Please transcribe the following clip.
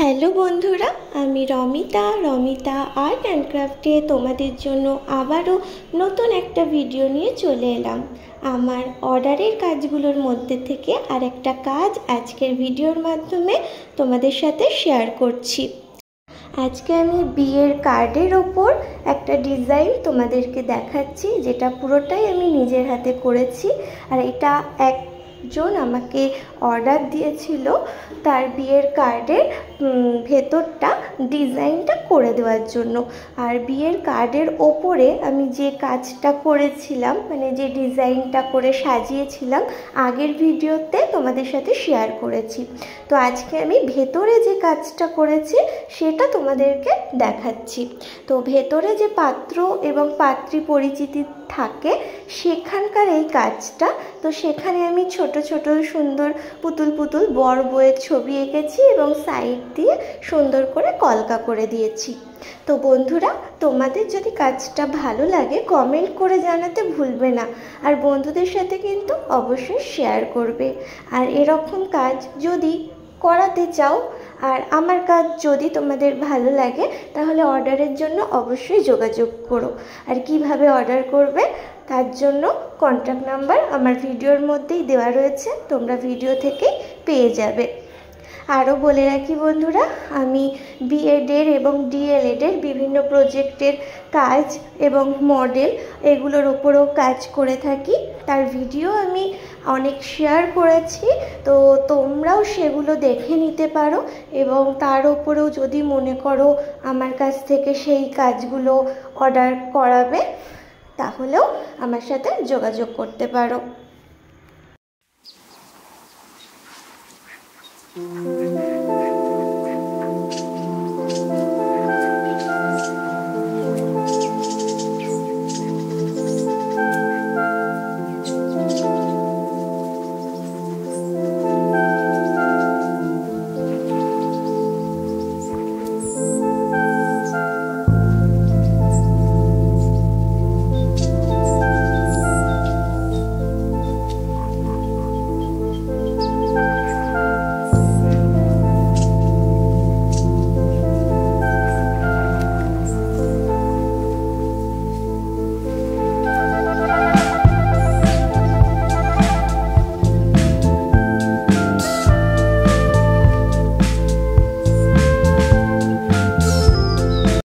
Hello বন্ধুরা, আমি Romita art and ক্রাফটে তোমাদের জন্য আবারও নতুন একটা ভিডিও নিয়ে চলে এলাম। আমার অর্ডারের কাজগুলোর মধ্যে থেকে আরেকটা কাজ আজকের ভিডিওর মাধ্যমে তোমাদের সাথে শেয়ার করছি। আজকে আমি বিয়ের কার্ডের ওপর একটা ডিজাইন তোমাদেরকে দেখাচ্ছি, যেটা পুরোটাই আমি নিজের হাতে করেছি। আর এটা একজন আমাকে অর্ডার দিয়েছিল তার বিয়ের কার্ডের ভেতরটা ডিজাইনটা করে দেওয়ার জন্য। আর বিয়ের কার্ডের ওপরে আমি যে কাজটা করেছিলাম, মানে যে ডিজাইনটা করে সাজিয়েছিলাম, আগের ভিডিওতে তোমাদের সাথে শেয়ার করেছি। তো আজকে আমি ভেতরে যে কাজটা করেছি সেটা তোমাদেরকে দেখাচ্ছি। তো ভেতরে যে পাত্র এবং পাত্রী পরিচিতি থাকে সেখানকার এই কাজটা। তো সেখানে আমি ছোট ছোট সুন্দর পুতুল বর বউয়ের ছবি এঁকেছি এবং সাইড দিয়ে সুন্দর করে কলকা করে দিয়েছি। তো বন্ধুরা, তোমাদের যদি কাজটা ভালো লাগে কমেন্ট করে জানাতে ভুলবে না, আর বন্ধুদের সাথে কিন্তু অবশ্যই শেয়ার করবে। আর এরকম কাজ যদি করাতে চাও আর আমার কাজ যদি তোমাদের ভালো লাগে তাহলে অর্ডারের জন্য অবশ্যই যোগাযোগ করো। আর কিভাবে অর্ডার করবে তার জন্য কন্ট্যাক্ট নাম্বার আমার ভিডিওর মধ্যেই দেওয়া রয়েছে, তোমরা ভিডিও থেকেই পেয়ে যাবে। আরও বলে রাখি বন্ধুরা, আমি বিএডের এবং ডিএলএডের বিভিন্ন প্রজেক্টের কাজ এবং মডেল এগুলোর ওপরেও কাজ করে থাকি। তার ভিডিও আমি অনেক শেয়ার করেছি, তো তোমরাও সেগুলো দেখে নিতে পারো। এবং তার ওপরেও যদি মনে করো আমার কাছ থেকে সেই কাজগুলো অর্ডার করাবে তাহলেও আমার সাথে যোগাযোগ করতে পারো।